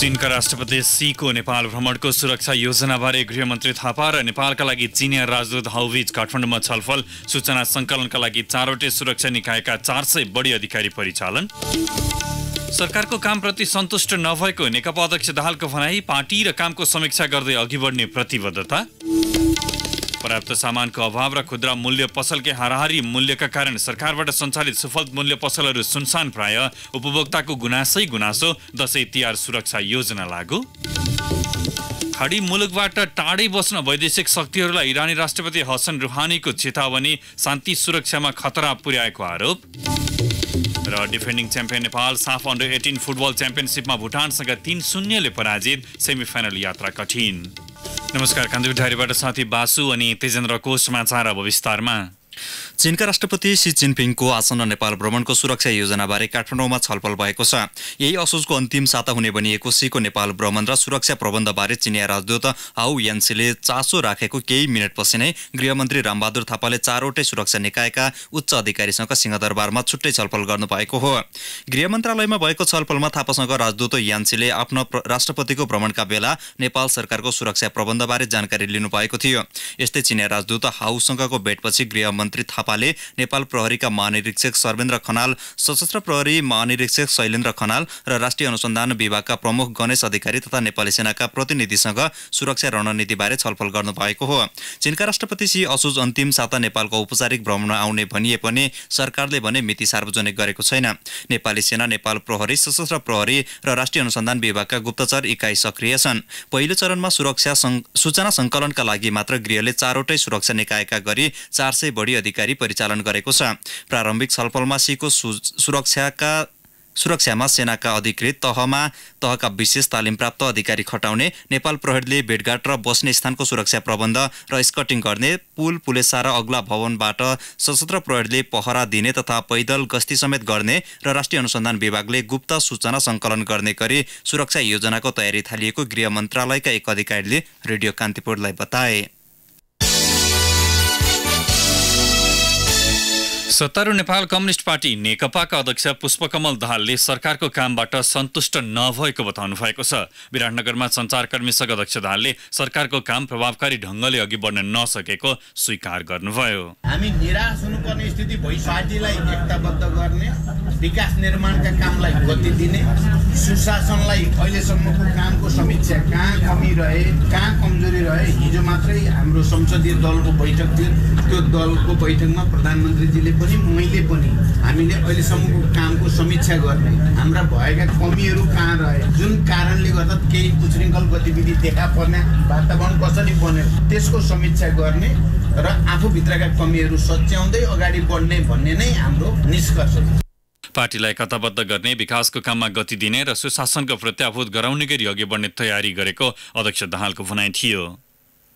चीनका राष्ट्रपति सीको नेपाल भ्रमणको सुरक्षा योजनाबारे गृहमन्त्री थापा र नेपालका लागि चिनिया राजदूत हाउबीच काठमाडौँमा छलफल। सूचना सङ्कलनका लागि 4वटै सुरक्षा निकायका 400 बढी अधिकारी परिचालन। सरकारको कामप्रति सन्तुष्ट नभएको नेकपा अध्यक्ष दाहालको भनाई। पार्टी र कामको समीक्षा गर्दै अघि बढ्ने प्रतिबद्धता। पर्याप्त सामानको अभाव र खुद्रा मूल्य पसलकै हाराहारी मूल्यका कारण सरकारबाट सञ्चालित सुफल मूल्य पसलहरू सुनसान प्राय। उपभोक्ताको गुनासै गुनासो। दशैं तिहार सुरक्षा योजना लागू। खाडी मुलुकबाट टाढै बस्न वैदेशिक शक्तिहरूलाई इरानी राष्ट्रपति हसन रुहानीको चेतावनी। शान्ति सुरक्षामा खतरा पुर्याएको आरोप। र डिफेन्डिङ च्याम्पियन नेपाल साफ अन्डर 18 फुटबल च्याम्पियनसिपमा भुटानसँग 3-0 ले पराजित। सेमिफाइनल यात्रा कठिन। नमस्कार, कान्तिपुर डायरीबाट साथी बासु अनि तेजेन्द्रको समाचार अब विस्तारमा। चीनका राष्ट्रपति सी जिनपिङको आसन्न नेपाल भ्रमणको सुरक्षा योजनाबारे काठमाडौँमा छलफल भएको छ। यही असोजको अन्तिम साता हुने भनिएको सीको नेपाल भ्रमण र सुरक्षा प्रबन्धबारे चिनिया राजदूत हाउ यान्सीले चासो राखेको केही मिनटपछि नै गृहमन्त्री रामबहादुर थापाले 4वटै सुरक्षा निकायका उच्च अधिकारीसँग सिंहदरबारमा छुट्टै छलफल गर्नुभएको हो। गृह मन्त्रालयमा भएको छलफलमा थापासँग राजदूत यान्सीले आफ्नो राष्ट्रपतिको भ्रमणका बेला नेपाल सरकारको सुरक्षा प्रबन्धबारे जानकारी लिनुभएको थियो। यस्तै चिनिया राजदूत हाउसँगको भेटपछि गृहमन्त्री थापाले नेपाल प्रहरीका महानिरीक्षक सर्वेन्द्र खनाल, सशस्त्र प्रहरी महानिरीक्षक शैलेन्द्र खनाल र राष्ट्रिय अनुसन्धान विभागका प्रमुख गणेश अधिकारी तथा नेपाली सेनाका प्रतिनिधिसँग सुरक्षा रणनीतिबारे छलफल गर्नुभएको हो। चीनका राष्ट्रपति सी असोज अन्तिम साता नेपालको औपचारिक भ्रमण आउने भनिए पनि सरकारले भने मिति सार्वजनिक गरेको छैन। नेपाली सेना, नेपाल प्रहरी, सशस्त्र प्रहरी र राष्ट्रिय अनुसन्धान विभागका गुप्तचर इकाइ सक्रिय छन्। पहिलो चरणमा सूचना सङ्कलनका लागि मात्र गृहले 4वटै सुरक्षा निकायका गरी 400 बढी अधिकारी परिचालन गरेको छ। प्रारम्भिक छलफलमा सीको सुरक्षामा सेनाका अधिकृत तहका विशेष तालिम प्राप्त अधिकारी खटाउने, नेपाल प्रहरीले भेटघाट र बस्ने स्थानको सुरक्षा प्रबन्ध र स्कटिङ गर्ने, पुलेसा र अग्ला भवनबाट सशस्त्र प्रहरीले पहरा दिने तथा पैदल गस्ती समेत गर्ने र राष्ट्रिय अनुसन्धान विभागले गुप्त सूचना सङ्कलन गर्ने गरी सुरक्षा योजनाको तयारी थालिएको गृह मन्त्रालयका एक अधिकारीले रेडियो कान्तिपुरलाई बताए। सत्तारूढ नेपाल कम्युनिस्ट पार्टी नेकपाका अध्यक्ष पुष्पकमल दाहालले सरकारको कामबाट सन्तुष्ट नभएको बताउनु भएको छ। विराटनगरमा सञ्चारकर्मीसँग अध्यक्ष दाहालले सरकारको काम प्रभावकारी ढङ्गले अघि बढ्न नसकेको स्वीकार गर्नुभयो। हामी निराश हुनुपर्ने स्थिति भई पार्टीलाई एकताबद्ध गर्ने, विकास निर्माणका कामलाई गति दिने, सुशासनलाई अहिलेसम्मको कामको समीक्षा कहाँ कमी रहे, कहाँ कमजोरी रहे। हिजो मात्रै हाम्रो संसदीय दलको बैठक थियो। त्यो दलको बैठकमा प्रधानमन्त्रीजीले पनि मैले पनि हामीले अहिलेसम्मको कामको समीक्षा गर्ने, हाम्रा भएका कमीहरू कहाँ रहे, जुन कारणले गर्दा केही उच्छृङ्खल गतिविधि देखा पर्ने वातावरण कसरी बन्यो त्यसको समीक्षा गर्ने र आफूभित्रका कमीहरू सच्याउँदै अगाडि बढ्ने भन्ने नै हाम्रो निष्कर्ष हो। पार्टीलाई कताबद्ध गर्ने, विकासको काममा गति दिने र सुशासनको प्रत्याभूत गराउने गरी अघि बढ्ने तयारी गरेको अध्यक्ष दाहालको भनाइ थियो।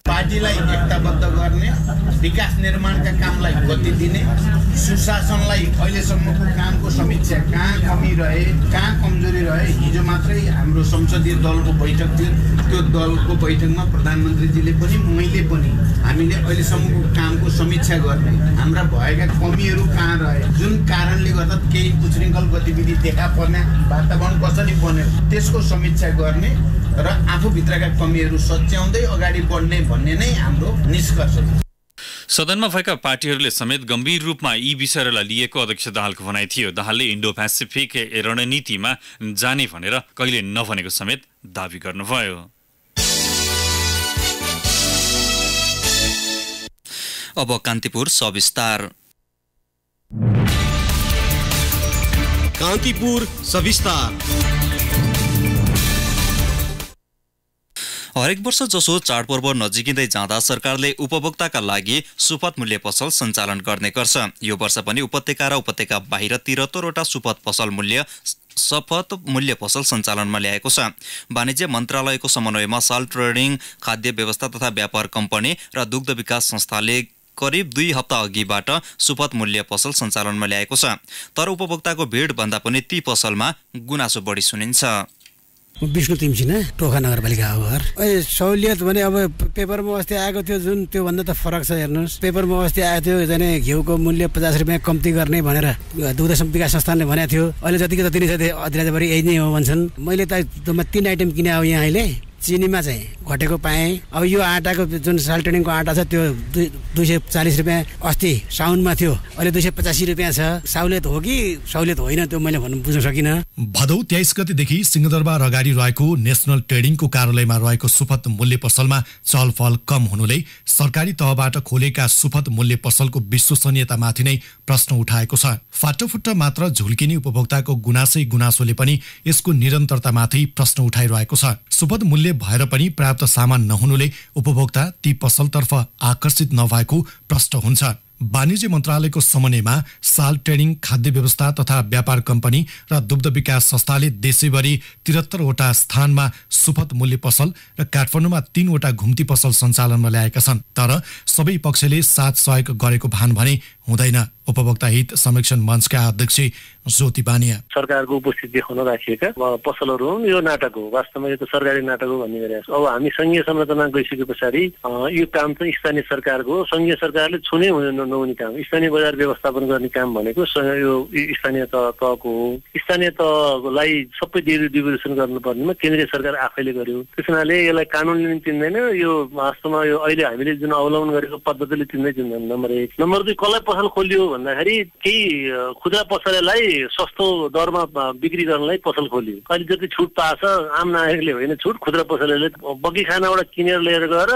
पार्टीलाई एकताबद्ध गर्ने, विकास निर्माणका कामलाई गति दिने, सुशासनलाई अहिलेसम्मको कामको समीक्षा कहाँ कमी रहे, कहाँ कमजोरी रहे। हिजो मात्रै हाम्रो संसदीय दलको बैठक थियो। त्यो दलको बैठकमा प्रधानमन्त्रीजीले पनि मैले पनि हामीले अहिलेसम्मको कामको समीक्षा गर्ने, हाम्रा भएका कमीहरू कहाँ रहे, जुन कारणले गर्दा केही उच्छृङ्खल गतिविधि देखा पर्ने वातावरण कसरी बन्यो त्यसको समीक्षा गर्ने र आफूभित्रका कमीहरू सच्याउँदै अगाडि बढ्ने भन्ने नै हाम्रो निष्कर्ष हो। सदनमा भएका पार्टीहरूले समेत गम्भीर रूपमा यी विषयहरूलाई लिएको अध्यक्ष दाहालको भनाइ थियो। दाहालले इन्डो पेसिफिक रणनीतिमा जाने भनेर कहिले नभनेको समेत दावी गर्नुभयो। अब कान्तिपुर सविस्तार। कान्तिपुर सविस्तार। हरेक वर्ष जसो चाडपर्व नजिकिँदै जाँदा सरकारले उपभोक्ताका लागि सुपथ मूल्य पसल सञ्चालन गर्ने गर्छ। यो वर्ष पनि उपत्यका र उपत्यका बाहिर 73वटा सुपथ मूल्य पसल सञ्चालनमा ल्याएको छ। वाणिज्य मन्त्रालयको समन्वयमा साल ट्रेडिङ, खाद्य व्यवस्था तथा व्यापार कम्पनी र दुग्ध विकास संस्थाले करिब 2 हप्ता अघिबाट सुपथ मूल्य पसल सञ्चालनमा ल्याएको छ। तर उपभोक्ताको भिड भन्दा पनि ती पसलमा गुनासो बढी सुनिन्छ। विष्णु तिमसिना टोखा नगरपालिका हो घर। सहुलियत भने अब पेपरमा अस्ति आएको थियो जुन त्यो भन्दा त फरक छ। हेर्नुहोस्, पेपरमा अस्ति आएको थियो जाने घिउको मूल्य 50 रुपियाँ कम्ती गर्ने भनेर दुग्ध विकास संस्थानले भनेको थियो। अहिले जतिको जति नै छ अधिराजभरि यही नै हो भन्छन्। मैले त 3 आइटम किने हो यहाँ अहिले। चिनीमा चाहिँ घटेको पाएँ। अब यो आटाको जुन साल्टेनिङको आटा छ त्यो 240 रुपियाँ अस्ति साउनमा थियो, अहिले 285 रुपियाँ छ। सहुलियत हो कि सहुलियत होइन त्यो मैले बुझ्न सकिनँ। भदौ 23 गतेदेखि सिंहदरबार अगाडि रहेको नेसनल ट्रेडिङको कार्यालयमा रहेको सुपथ मूल्य पसलमा चलफल कम हुनुले सरकारी तहबाट खोलेका सुपथ मूल्य पसलको विश्वसनीयतामाथि नै प्रश्न उठाएको छ। फाटोफुट्ट मात्र झुल्किने उपभोक्ताको गुनासोले पनि यसको निरन्तरतामाथि प्रश्न उठाइरहेको छ। सुपथ मूल्य भएर पनि पर्याप्त सामान नहुनुले उपभोक्ता ती पसलतर्फ आकर्षित नभएको प्रश्न हुन्छ। वाणिज्य मन्त्रालयको समन्वयमा साल ट्रेडिङ, खाद्य व्यवस्था तथा व्यापार कम्पनी र दुग्ध विकास संस्थाले देशैभरि 73 वटा स्थानमा सुपथ मूल्य पसल र काठमाडौँमा 3 वटा घुम्ती पसल सञ्चालनमा ल्याएका छन्। तर सबै पक्षले साथ सहयोग गरेको भान भने हुँदैन। उपभोक्ता हित संरक्षण मञ्चका अध्यक्ष ज्योति बानिया सरकारको उपस्थिति देखाउन राखिएका पसलहरू हुन्। यो नाटक हो, वास्तवमा यो त सरकारी नाटक हो भन्ने गरेको छ। अब हामी संघीय संरचना गइसके पछाडि यो काम चाहिँ स्थानीय सरकारको हो। संघीय सरकारले छुनै नहुने काम, स्थानीय बजार व्यवस्थापन गर्ने काम भनेको यो स्थानीय तहको हो। स्थानीय तहलाई सबै डिभिजन गर्नुपर्नेमा केन्द्रीय सरकार आफैले गर्यो। त्यस हुनाले यसलाई कानुनले पनि चिन्दैन। यो वास्तवमा यो अहिले हामीले जुन अवलम्बन गरेको पद्धतिले चिन्दैन। नम्बर 1। नम्बर 2, कसलाई पसल खोलियो भन्दाखेरि केही खुद्रा पसलेलाई सस्तो दरमा बिक्री गर्नलाई पसल खोलियो। अहिले जति छुट पाछ आम नागरिकले होइन, छुट खुद्रा पसलेले बगीखानाबाट किनेर लिएर गएर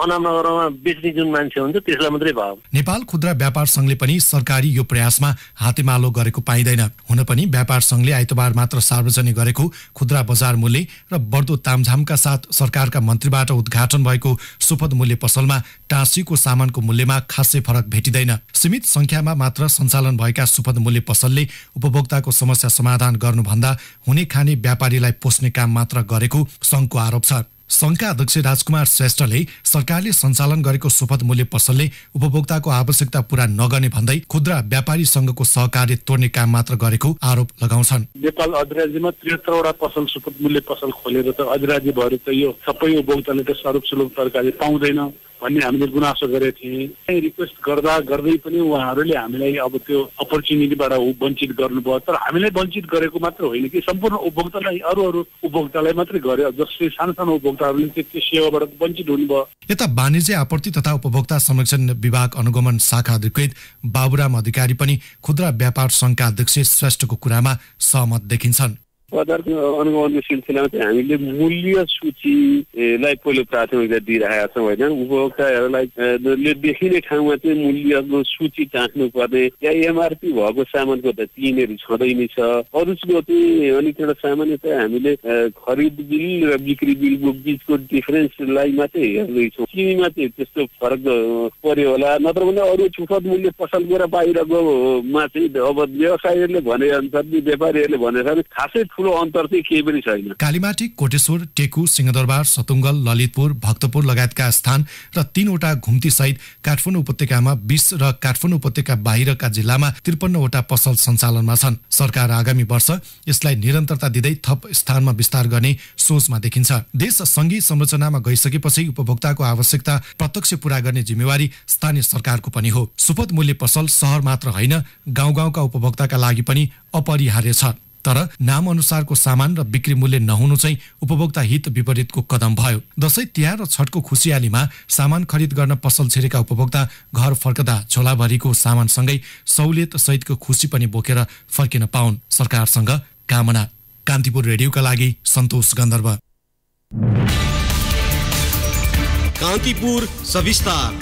अनामनगरमा बेच्ने जुन मान्छे हुन्छ त्यसलाई मात्रै भाव। नेपाल खुद्रा व्यापार संघले पनि सरकारी यो प्रयासमा हातेमालो गरेको पाइँदैन। हुन पनि व्यापार संघले आइतबार मात्र सार्वजनिक गरेको खुद्रा बजार मूल्य र बढ्दो तामझामका साथ सरकारका मन्त्रीबाट उद्घाटन भएको सुपथ मूल्य पसलमा टाँसीको सामानको मूल्यमा खासै फरक भेटिँदैन। सीमित संख्यामा मात्र सञ्चालन भएका सुपथ मूल्य पसलले उपभोक्ताको समस्या समाधान गर्नुभन्दा हुने खाने व्यापारीलाई पोस्ने काम मात्र गरेको संघको आरोप छ। संघका अध्यक्ष राजकुमार श्रेष्ठले सरकारले सञ्चालन गरेको सुपथ मूल्य पसलले उपभोक्ताको आवश्यकता पूरा नगर्ने भन्दै खुद्रा व्यापारी संघको सहकार्य तोड्ने काम मात्र गरेको आरोप लगाउँछन्। नेपाल अधिराज्यमा 73 वटा पसल सुपथ मूल्य पसल खोलेर त अधिराज्यभर त यो सबै उपभोक्ताले त सर्वसुलभ तरकारी पाउँदैन भन्ने हामीले गुनासो गरेको थियौँ। रिक्वेस्ट गर्दै पनि उहाँहरूले हामीलाई अब त्यो अपर्च्युनिटीबाट वञ्चित गर्नुभयो। तर हामीले वञ्चित गरेको मात्र होइन कि सम्पूर्ण उपभोक्तालाई अरू उपभोक्तालाई मात्रै गर्यो, जसले सानो उपभोक्ताहरूले त्यो सेवाबाट वञ्चित हुनुभयो। यता वाणिज्य आपूर्ति तथा उपभोक्ता संरक्षण विभाग अनुगमन शाखा अधिकृत बाबुराम अधिकारी पनि खुद्रा व्यापार संघका अध्यक्ष श्रेष्ठको कुरामा सहमत देखिन्छन्। बजारको अनुगमनको सिलसिलामा चाहिँ हामीले मूल्य सूचीलाई पहिलो प्राथमिकता दिइरहेका छौँ होइन। उपभोक्ताहरूलाई देखिने ठाउँमा चाहिँ मूल्यको सूची टाँच्नु पर्ने या एमआरपी भएको सामानको त तिनीहरू छँदै छ। अरूको चाहिँ अलिकति सामान्यतः हामीले खरिद बिल र बिक्री बिलको बिचको डिफरेन्सलाई मात्रै हेर्दैछौँ। चिनीमा चाहिँ त्यस्तो फरक पर्यो होला, नत्र भने अरू सुपथ मूल्य पसल गएर बाहिरकोमा चाहिँ अब व्यवसायीहरूले भने अनुसार व्यापारीहरूले भने खासै ठुलो अन्तर चाहिँ केही पनि छैन। कालीमाटी, कोटेश्वर, टेकु, सिंहदरबार, सतुङ्गल, ललितपुर, भक्तपुर लगायतका स्थान र 3 वटा घुम्ती सहित काठमाडौँ उपत्यकामा 20 र काठमाडौँ उपत्यका बाहिरका जिल्लामा 53 वटा पसल सञ्चालनमा छन्। सरकार आगामी वर्ष यसलाई निरन्तरता दिँदै थप स्थानमा विस्तार गर्ने सोचमा देखिन्छ। देश संघीय संरचनामा गइसकेपछि उपभोक्ताको आवश्यकता प्रत्यक्ष पूरा गर्ने जिम्मेवारी स्थानीय सरकारको पनि हो। सुपथ मूल्य पसल शहर मात्र होइन, गाउँका उपभोक्ताका लागि पनि अपरिहार्य छ। तर नाम अनुसारको सामान र बिक्री मूल्य नहुनु चाहिँ उपभोक्ता हित विपरीतको कदम भयो। दशैं तिहार र छठको खुसियालीमा सामान खरिद गर्न पसल छिरेका उपभोक्ता घर फर्कदा झोलाभरिको सामानसँगै सहुलियत सहितको खुसी पनि बोकेर फर्किन पाउन्। सरकारसँग कामना। कान्तिपुर रेडियोका लागि सन्तोष गन्धर्व। कान्तिपुर सविस्तार।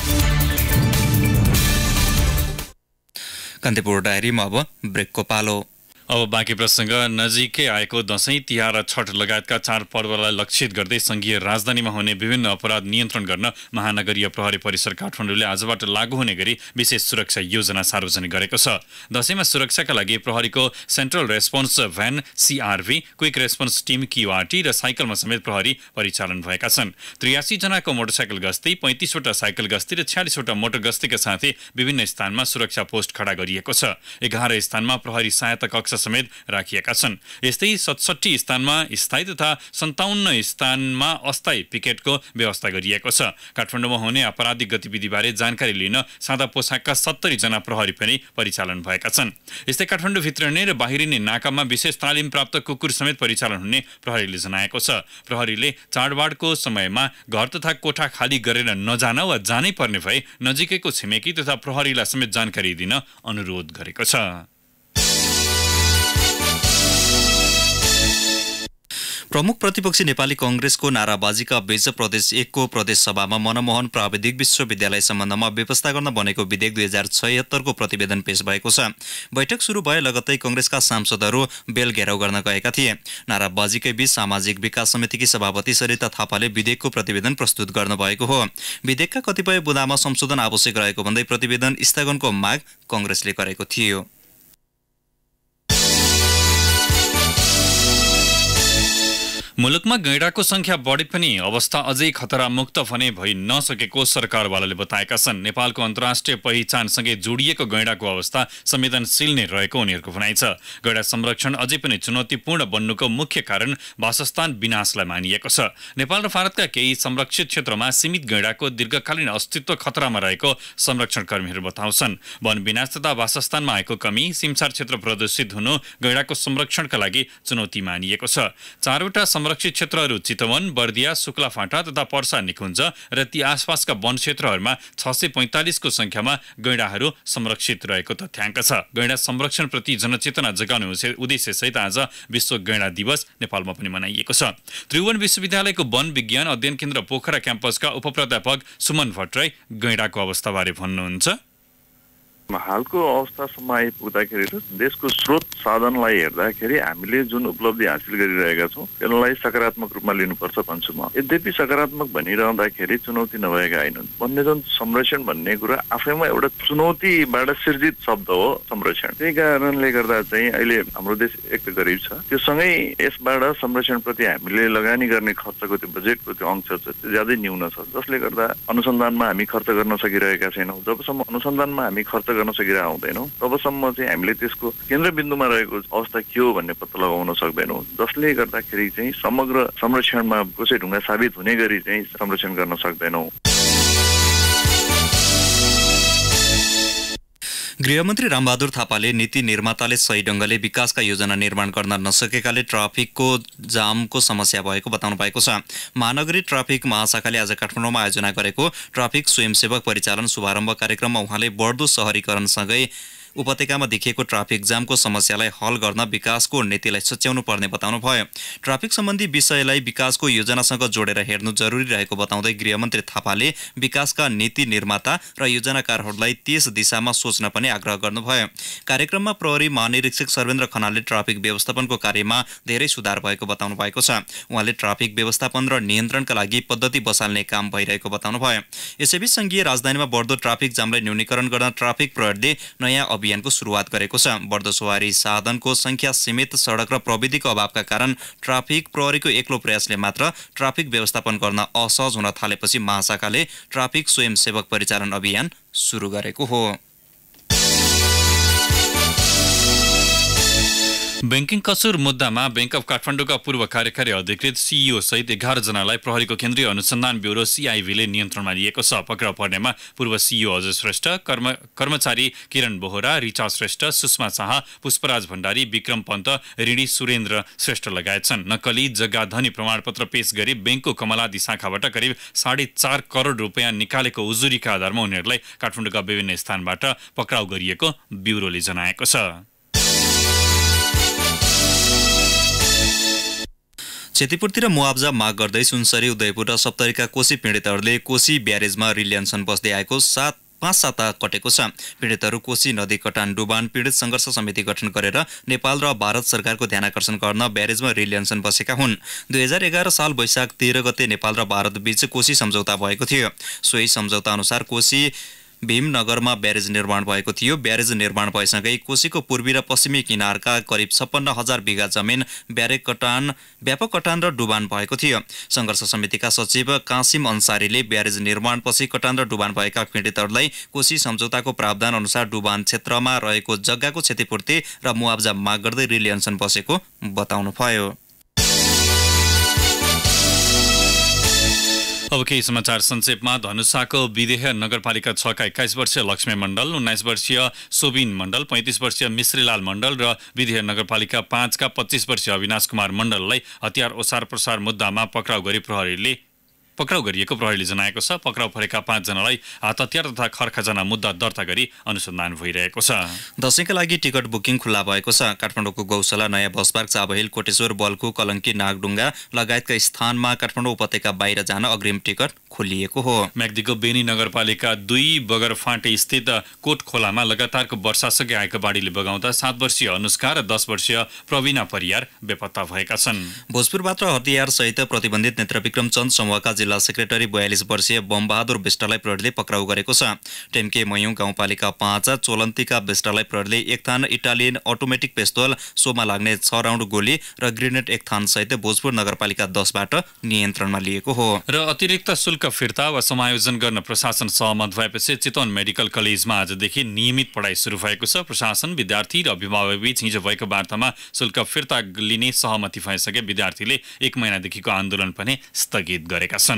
कान्तिपुर डायरीमा अब ब्रेकको पालो। अब बाँकी प्रसङ्ग। नजिकै आएको दशैं तिहार र छठ लगायतका चाडपर्वलाई लक्षित गर्दै संघीय राजधानीमा हुने विभिन्न अपराध नियन्त्रण गर्न महानगरीय प्रहरी परिसर काठमाडौँले आजबाट लागू हुने गरी विशेष सुरक्षा योजना सार्वजनिक गरेको छ। दशैंमा सुरक्षाका लागि प्रहरीको central response van CRV, quick response team QRT र साइकलमा समेत प्रहरी परिचालन भएका छन्। 83 जनाको मोटरसाइकल गस्ती, 35 वटा साइकल गस्ती र 46 वटा मोटर गस्तीका साथै विभिन्न स्थानमा सुरक्षा पोस्ट खडा गरिएको छ। 11 स्थानमा प्रहरी सहायता कक्ष समेत राखिएका छन्। यस्तै 67 स्थानमा स्थायी तथा 57 स्थानमा अस्थायी पिकेटको व्यवस्था गरिएको छ। काठमाडौँमा हुने आपराधिक गतिविधिबारे जानकारी लिन सादा पोसाकका 70 जना प्रहरी पनि परिचालन भएका छन्। यस्तै काठमाडौँभित्र नै र बाहिरिने नाकामा विशेष तालिम प्राप्त कुकुर समेत परिचालन हुने प्रहरीले जनाएको छ। प्रहरीले चाडबाडको समयमा घर तथा कोठा खाली गरेर नजान वा जानै पर्ने भए नजिकैको छिमेकी तथा प्रहरीलाई समेत जानकारी दिन अनुरोध गरेको छ। प्रमुख प्रतिपक्षी नेपाली कांग्रेसको नाराबाजीका बीच प्रदेश 1 को प्रदेश सभामा मनमोहन प्राविधिक विश्वविद्यालय सम्बन्धमा व्यवस्था गर्न बनेको विधेयक 2076 को प्रतिवेदन पेश भएको छ। बैठक सुरु भए लगत्तै कांग्रेसका सांसदहरू बेल घेराउ गर्न गएका थिए। नाराबाजीकै बीच सामाजिक विकास समितिकी सभापति सरिता थापाले विधेयकको प्रतिवेदन प्रस्तुत गर्नुभएको हो। विधेयकका कतिपय बुँदामा संशोधन आवश्यक रहेको भन्दै प्रतिवेदन स्थगनको माग कांग्रेसले गरेको थियो। मुलुकमा गैंडाको संख्या बढे पनि अवस्था अझै खतरामुक्त भने भइ नसकेको सरकारवालाले बताएका छन्। नेपालको अन्तर्राष्ट्रिय पहिचानसँगै जोडिएको गैंडाको अवस्था संवेदनशील नै रहेको उनीहरूको भनाइ छ। गैंडा संरक्षण अझै पनि चुनौतीपूर्ण बन्नुको मुख्य कारण वासस्थान विनाशलाई मानिएको छ। नेपाल र भारतका केही संरक्षित क्षेत्रमा सीमित गैंडाको दीर्घकालीन अस्तित्व खतरामा रहेको संरक्षणकर्मीहरू बताउँछन्। वन विनाश तथा वासस्थानमा आएको कमी, सिमसार क्षेत्र प्रदूषित हुनु गैंडाको संरक्षणका लागि चुनौती मानिएको छ। चारवटा संरक्षित क्षेत्रहरू चितवन, बर्दिया, शुक्लाफाँटा तथा पर्सा निकुञ्ज र ती आसपासका वन क्षेत्रहरूमा 645 को संख्यामा गैंडाहरू संरक्षित रहेको तथ्याङ्क छ। गैंडा संरक्षणप्रति जनचेतना जगाउने उद्देश्यसहित आज विश्व गैंडा दिवस नेपालमा पनि मनाइएको छ। त्रिभुवन विश्वविद्यालयको वन विज्ञान अध्ययन केन्द्र पोखरा क्याम्पसका उपप्राध्यापक सुमन भट्टराई गैंडाको अवस्थाबारे भन्नुहुन्छ। हालको अवस्थासम्म आइपुग्दाखेरि देशको स्रोत साधनलाई हेर्दाखेरि हामीले जुन उपलब्धि हासिल गरिरहेका छौँ त्यसलाई सकारात्मक रूपमा लिनुपर्छ भन्छु म। यद्यपि सकारात्मक भनिरहँदाखेरि चुनौती नभएका होइनन्। वन्यजन संरक्षण भन्ने कुरा आफैमा एउटा चुनौतीबाट सिर्जित शब्द हो संरक्षण। त्यही कारणले गर्दा चाहिँ अहिले हाम्रो देश एक त गरिब छ, त्यो सँगै यसबाट संरक्षणप्रति हामीले लगानी गर्ने खर्चको त्यो बजेटको त्यो अंश छ त्यो ज्यादै न्यून छ, जसले गर्दा अनुसन्धानमा हामी खर्च गर्न सकिरहेका छैनौँ। जबसम्म अनुसन्धानमा हामी खर्च गर्न सकिरहेका हुँदैनौँ तबसम्म चाहिँ हामीले त्यसको केन्द्रबिन्दुमा रहेको अवस्था के हो भन्ने पत्ता लगाउन सक्दैनौँ, जसले गर्दाखेरि चाहिँ समग्र संरक्षणमा कसै ढुङ्गा साबित हुने गरी चाहिँ संरक्षण गर्न सक्दैनौँ। गृहमन्त्री रामबहादुर थापाले नीति निर्माताले सही ढंगले विकासका योजना निर्माण गर्न नसकेकाले ट्राफिकको जामको समस्या भएको बताउनु भएको छ। महानगरी ट्राफिक महाशाखाले आज काठमाडौँमा आयोजना गरेको ट्राफिक स्वयंसेवक परिचालन शुभारम्भ कार्यक्रममा उहाँले बढ्दो शहरीकरणसँगै उपत्यकामा देखिएको ट्राफिक जामको समस्यालाई हल गर्न विकासको नीतिलाई सच्याउनु पर्ने बताउनु भयो। ट्राफिक सम्बन्धी विषयलाई विकासको योजनासँग जोडेर हेर्नु जरुरी रहेको बताउँदै गृहमन्त्री थापाले विकासका नीति निर्माता र योजनाकारहरूलाई त्यस दिशामा सोच्न पनि आग्रह गर्नुभयो। कार्यक्रममा प्रहरी महानिरीक्षक सर्वेन्द्र खनालले ट्राफिक व्यवस्थापनको कार्यमा धेरै सुधार भएको बताउनु भएको छ। उहाँले ट्राफिक व्यवस्थापन र नियन्त्रणका लागि पद्धति बसाल्ने काम भइरहेको बताउनु भयो। यसैबीच संघीय राजधानीमा बढ्दो ट्राफिक जामलाई न्यूनीकरण गर्न ट्राफिक प्रहरीले नयाँ अभियानको सुरुवात गरेको छ। बढ्दो सवारी साधनको संख्या, सीमित सडक र प्रविधिको अभावका कारण ट्राफिक प्रहरीको एक्लो प्रयासले मात्र ट्राफिक व्यवस्थापन गर्न असहज हुन थालेपछि महाशाखाले ट्राफिक स्वयंसेवक परिचालन अभियान सुरु गरेको हो। बैंकिङ कसुर मुद्दामा बैंक अफ काठमाडौँका पूर्व कार्यकारी अधिकृत सीईओ सहित 11 जनालाई प्रहरीको केन्द्रीय अनुसन्धान ब्युरो सीआईबीले नियन्त्रणमा लिएको छ। पक्राउ पर्नेमा पूर्व सीईओ अजय श्रेष्ठ, कर्मचारी किरण बोहरा, रिचा श्रेष्ठ, सुषमा शाह, पुष्पराज भण्डारी, विक्रम पन्त, ऋणी सुरेन्द्र श्रेष्ठ लगायत छन्। नक्कली जग्गाधनी प्रमाणपत्र पेश गरी बैंकको कमलादी शाखाबाट करिब 4.5 करोड रुपियाँ निकालेको उजुरीका आधारमा उनीहरूलाई काठमाडौँका विभिन्न स्थानबाट पक्राउ गरिएको ब्युरोले जनाएको छ। क्षतिपूर्ति र मुआब्जा माग गर्दै सुनसरी, उदयपुर र सप्तरीका कोशी पीडितहरूले कोशी ब्यारेजमा रिल्यान्सन बस्दै आएको 5 साता कटेको छ। पीडितहरू कोशी नदी कटान डुबान पीडित संघर्ष समिति गठन गरेर नेपाल र भारत सरकारको ध्यानाकर्षण गर्न ब्यारेजमा रिल्यान्सन बसेका हुन्। 2011 साल वैशाख 13 गते नेपाल र भारत बीच कोशी सम्झौता भएको थियो। सोही सम्झौता अनुसार कोशी भीमनगरमा ब्यारेज निर्माण भएको थियो। ब्यारेज निर्माण भएसँगै कोसीको पूर्वी र पश्चिमी किनारका करिब 56,000 बिघा जमिन व्यापक कटान र डुबान भएको थियो। संघर्ष समितिका सचिव कासिम अन्सारीले ब्यारेज निर्माणपछि कटान र डुबान भएका पीडितहरूलाई कोशी सम्झौताको प्रावधान अनुसार डुबान क्षेत्रमा रहेको जग्गाको क्षतिपूर्ति र मुआब्जा माग गर्दै रिलियन्सन बसेको बताउनुभयो। अब केही समाचार संक्षेपमा। धनुषाको विदेह नगरपालिका 6 का 21 वर्षीय लक्ष्मी मण्डल, 19 वर्षीय सोबिन मण्डल, 35 वर्षीय मिश्रीलाल मण्डल र विदेह नगरपालिका 5 का 25 वर्षीय अविनाश कुमार मण्डललाई हतियार ओसार प्रसार मुद्दामा पक्राउ गरिएको प्रहरीले जनाएको छ। पक्राउ परेका 5 जनालाई हात हतियार तथा खरखजाना मुद्दा दर्ता गरी अनुसन्धान भइरहेको छ। दशैंका लागि टिकट बुकिङ खुल्ला भएको छ। काठमाडौँको गौशाला, नयाँ बसपार्क, चाबहिल, कोटेश्वर, बल्कु, कलङ्की, नागडुङ्गा लगायतका स्थानमा काठमाडौँ उपत्यका बाहिर जान अग्रिम टिकट खोलिएको हो। म्याग्दीको बेनी नगरपालिका 2 बगरफाँटे स्थित कोट खोलामा लगातारको वर्षासँगै आएको बाढीले बगाउँदा 7 वर्षीय अनुष्का र 10 वर्षीय प्रवीणा परियार बेपत्ता भएका छन्। भोजपुरबाट हतियार सहित प्रतिबन्धित नेत्रविक्रम चन्द समूहका जिल्ला सेक्रेटरी 42 वर्षीय बमबहादुर विष्टलाई प्रहरीले पक्राउ गरेको छ। टेम्के मयूँ गाउँपालिका 5 चोलन्तीका विष्टलाई प्रहरीले एक थान इटालियन अटोमेटिक पिस्तोल, सोमा लाग्ने 6 राउन्ड गोली र ग्रेनेड एक थान सहित भोजपुर नगरपालिका 10 बाट नियन्त्रणमा लिएको हो। र अतिरिक्त शुल्क फिर्ता वा समायोजन गर्न प्रशासन सहमत भएपछि चितवन मेडिकल कलेजमा आजदेखि नियमित पढाइ सुरु भएको छ। प्रशासन, विद्यार्थी र अभिभावकबीच हिजो भएको वार्तामा शुल्क फिर्ता लिने सहमति भइसके विद्यार्थीले 1 महिनादेखिको आन्दोलन पनि स्थगित गरेका छन्।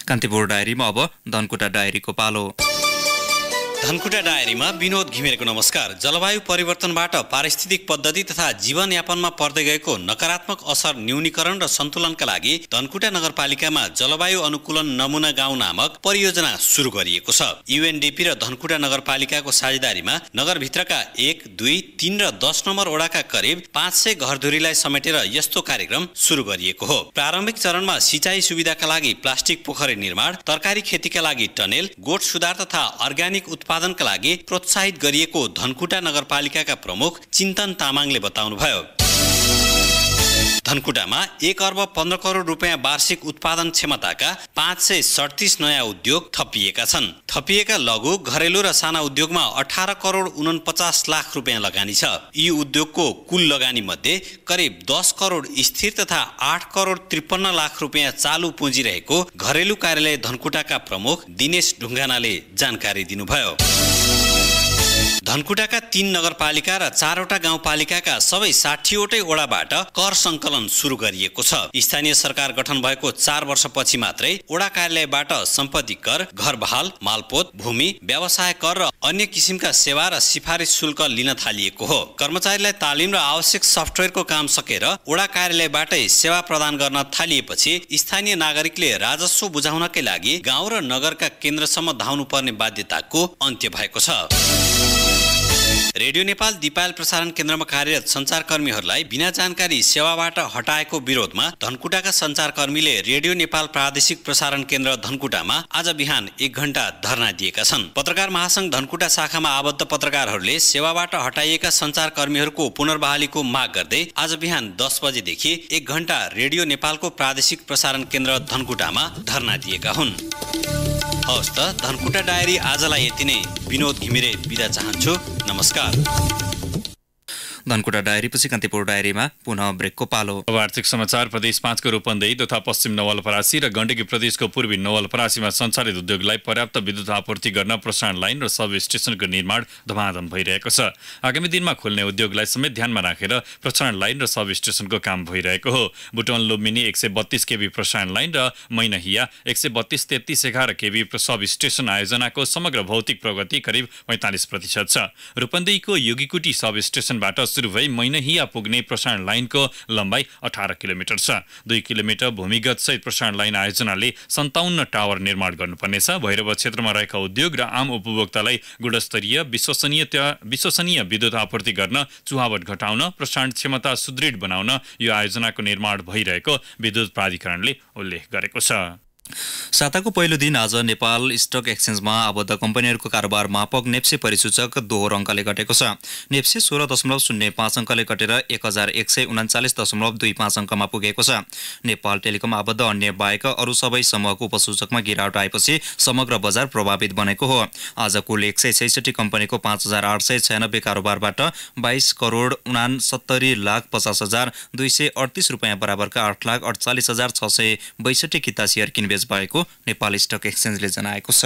कान्तिपुर डायरीमा अब धनकुटा डायरीको पालो। धनकुटा डायरीमा विनोद घिमिरेको नमस्कार। जलवायु परिवर्तनबाट पारिस्थितिक पद्धति तथा जीवनयापनमा पर्दै गएको नकारात्मक असर न्यूनीकरण र सन्तुलनका लागि धनकुटा नगरपालिकामा जलवायु अनुकूलन नमुना गाउँ नामक परियोजना सुरु गरिएको छ। युएनडीपी र धनकुटा नगरपालिकाको साझेदारीमा नगरभित्रका 1, 2, 3 र 10 नम्बर वडाका करिब 500 घरधुरीलाई समेटेर यस्तो कार्यक्रम सुरु गरिएको हो। प्रारम्भिक चरणमा सिँचाइ सुविधाका लागि प्लास्टिक पोखरी निर्माण, तरकारी खेतीका लागि टनेल, गोठ सुधार तथा अर्ग्यानिक उत्पादनका लागि प्रोत्साहित गरिएको धनकुटा नगरपालिकाका प्रमुख चिन्तन तामाङले बताउनुभयो। धनकुटामा 1 अर्ब 15 करोड रुपियाँ वार्षिक उत्पादन क्षमताका 537 नयाँ उद्योग थपिएका छन्। थपिएका लघु, घरेलु र साना उद्योगमा 18 करोड 49 लाख रुपियाँ लगानी छ। यी उद्योगको कुल लगानी मध्ये करिब 10 करोड स्थिर तथा 8 करोड 53 लाख रुपियाँ चालु पुँजी रहेको घरेलु कार्यालय धनकुटाका प्रमुख दिनेश ढुङ्गानाले जानकारी दिनुभयो। धनकुटाका 3 नगरपालिका र 4 वटा गाउँपालिकाका सबै 60 वटै वडाबाट कर सङ्कलन सुरु गरिएको छ। स्थानीय सरकार गठन भएको 4 वर्षपछि मात्रै वडा कार्यालयबाट सम्पत्ति कर, घर बहाल, मालपोत, भूमि, व्यवसाय कर र अन्य किसिमका सेवा र सिफारिस शुल्क लिन थालिएको हो। कर्मचारीलाई तालिम र आवश्यक सफ्टवेयरको काम सकेर वडा कार्यालयबाटै सेवा प्रदान गर्न थालिएपछि स्थानीय नागरिकले राजस्व बुझाउनकै लागि गाउँ र नगरका केन्द्रसम्म धाउनुपर्ने बाध्यताको अन्त्य भएको छ। रेडियो नेपाल दिपायल प्रसारण केन्द्रमा कार्यरत सञ्चारकर्मीहरूलाई बिना जानकारी सेवाबाट हटाएको विरोधमा धनकुटाका सञ्चारकर्मीले रेडियो नेपाल प्रादेशिक प्रसारण केन्द्र धनकुटामा आज बिहान 1 घण्टा धरना दिएका छन्। पत्रकार महासंघ धनकुटा शाखामा आबद्ध पत्रकारहरूले सेवाबाट हटाइएका सञ्चारकर्मीहरूको पुनर्बहालीको माग गर्दै आज बिहान 10 बजेदेखि 1 घण्टा रेडियो नेपालको प्रादेशिक प्रसारण केन्द्र धनकुटामा धरना दिएका हुन्। हवस् त, धनकुटा डायरी आजलाई यति नै। विनोद घिमिरे बिदा चाहन्छु। नमस्कार। धनकुटा डायरीपछि कान्तिपुर डायरीमा पुनः ब्रेकको पालो। अब आर्थिक समाचार। प्रदेश 5 को रूपन्देही तथा पश्चिम नवलपरासी र गण्डकी प्रदेशको पूर्वी नवलपरासीमा सञ्चालित उद्योगलाई पर्याप्त विद्युत आपूर्ति गर्न प्रसारण लाइन र सब स्टेशनको निर्माण धमाधम भइरहेको छ। आगामी दिनमा खोल्ने उद्योगलाई समेत ध्यानमा राखेर प्रसारण लाइन र सब स्टेशनको काम भइरहेको हो। बुटवल लुम्बिनी 132 केबी प्रसारण लाइन र मैनहिया 132-33-11 केबी सब स्टेशन आयोजनाको समग्र भौतिक प्रगति करिब 45% छ। रूपन्देहीको योगीकुटी सब स्टेशनबाट सुरु भई मैनहिया पुग्ने प्रसारण लाइनको लम्बाइ 18 किलोमिटर छ। 2 किलोमिटर भूमिगत सहित प्रसारण लाइन आयोजनाले 57 टावर निर्माण गर्नुपर्नेछ। भैरव क्षेत्रमा रहेका उद्योग र आम उपभोक्तालाई गुणस्तरीय विश्वसनीय विद्युत आपूर्ति गर्न, चुहावट घटाउन, प्रसारण क्षमता सुदृढ बनाउन यो आयोजनाको निर्माण भइरहेको विद्युत प्राधिकरणले उल्लेख गरेको छ। साताको पहिलो दिन आज नेपाल स्टक एक्सचेन्जमा आबद्ध कम्पनीहरूको कारोबार मापक नेप्से परिसूचक दोहोरो अङ्कले घटेको छ। नेप्से 16.05 अङ्कले घटेर 1139.25 अङ्कमा पुगेको छ। नेपाल टेलिकम आबद्ध अन्य बाहेक अरू सबै समूहको उपसूचकमा गिरावट आएपछि समग्र बजार प्रभावित बनेको हो। आज कुल 166 कम्पनीको 5896 कारोबारबाट 22,69,50,238 रुपियाँ बराबरका 8,48,662 किता सेयर किनबेच भएको नेपाल स्टक एक्सचेन्जले जनाएको छ।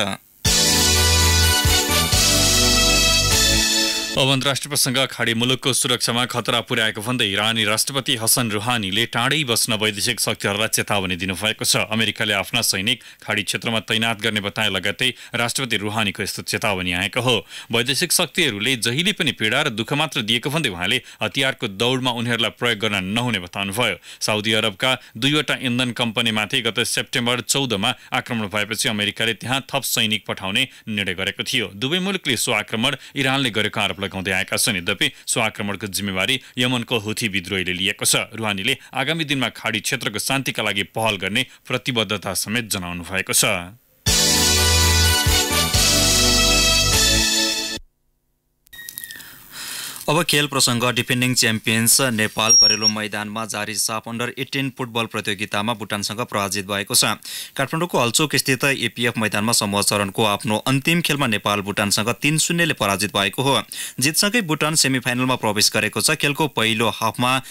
अब अन्तर्राष्ट्रिय प्रसङ्ग खाडी मुलुकको सुरक्षामा खतरा पुर्याएको भन्दै इरानी राष्ट्रपति हसन रुहानीले टाढै बस्न वैदेशिक शक्तिहरूलाई चेतावनी दिनुभएको छ। अमेरिकाले आफ्ना सैनिक खाडी क्षेत्रमा तैनात गर्ने बताए लगत्तै राष्ट्रपति रुहानीको यस्तो चेतावनी आएको हो। वैदेशिक शक्तिहरूले जहिले पनि पीडा र दुःख मात्र दिएको भन्दै उहाँले हतियारको दौडमा उनीहरूलाई प्रयोग गर्न नहुने बताउनुभयो। साउदी अरबका 2वटा इन्धन कम्पनीमाथि गत सेप्टेम्बर 14मा आक्रमण भएपछि अमेरिकाले त्यहाँ थप सैनिक पठाउने निर्णय गरेको थियो। दुवै मुलुकले सो आक्रमण इरानले गरेको आरोप लगाउँदै आएका छन्। यद्यपि सो आक्रमणको जिम्मेवारी यमनको हुथी विद्रोहीले लिएको छ। रुहानीले आगामी दिनमा खाडी क्षेत्रको शान्तिका लागि पहल गर्ने प्रतिबद्धता समेत जनाउनु भएको छ। अब खेल प्रसङ्ग। डिफेन्डिङ च्याम्पियन्स नेपाल घरेलु मैदानमा जारी साफ अन्डर 18 फुटबल प्रतियोगितामा भुटानसँग पराजित भएको छ। काठमाडौँको हल्चोक स्थित एपीएफ मैदानमा समूह चरणको आफ्नो अन्तिम खेलमा नेपाल भुटानसँग 3-0 ले पराजित भएको हो। जितसँगै भुटान सेमिफाइनलमा प्रवेश गरेको छ। खेलको पहिलो हाफमा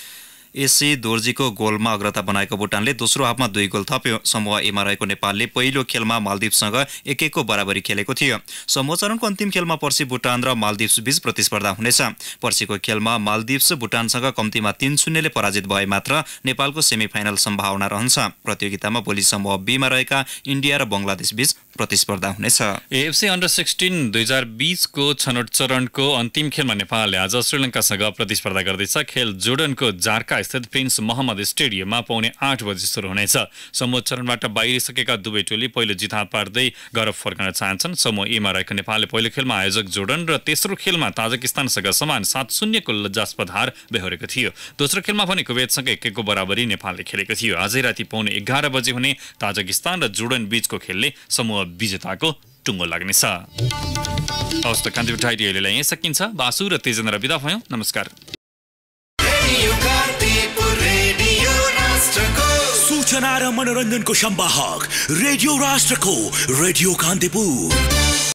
एसी दोर्जीको गोलमा अग्रता बनाएको भुटानले दोस्रो हाफमा 2 गोल थप्यो। समूह एमा रहेको नेपालले पहिलो खेलमा मालदिप्ससँग 1-1 को बराबरी खेलेको थियो। समूह चरणको अन्तिम खेलमा पर्सि भुटान र मालदिप्स बीच प्रतिस्पर्धा हुनेछ। पर्सिको खेलमा मालदिप्स भुटानसँग कम्तीमा 3-0 ले पराजित भए मात्र नेपालको सेमिफाइनल सम्भावना रहन्छ। प्रतियोगितामा भोलि समूह बीमा रहेका इन्डिया र बङ्गलादेश बीच प्रतिस्पर्धा हुनेछ। एएफसी अन्डर 16 2020 को छनौट चरणको अन्तिम खेलमा नेपालले आज श्रीलङ्कासँग प्रतिस्पर्धा गर्दैछ। खेल जोर्डनको जार्का स्थित प्रिन्स मोहम्मद स्टेडियममा पौने 8 बजे सुरु हुनेछ। समूह चरणबाट बाहिरिसकेका दुवै टोली पहिलो जित हात पार्दै गौरव फर्कन चाहन्छन्। समूह एमा रहेको नेपालले पहिलो खेलमा आयोजक जोर्डन र तेस्रो खेलमा ताजिकिस्तानसँग समान 7-0 को लज्जास्पद हार बेहोरेको थियो। दोस्रो खेलमा भने कुवेतसँग 1-1 को बराबरी नेपालले खेलेको थियो। आजै राति पौने 11 बजे हुने ताजिकिस्तान र जोर्डन बीचको खेलले समूह विजेताको टुङ्गो लाग्नेछ। हवस् त कान्तिपुर डायरीले यहीँ सकिन्छ। बासु र तेजना र बिदा भयौँ। नमस्कार। सूचना र मनोरञ्जनको संवाहक रेडियो राष्ट्रको रेडियो कान्तिपुर।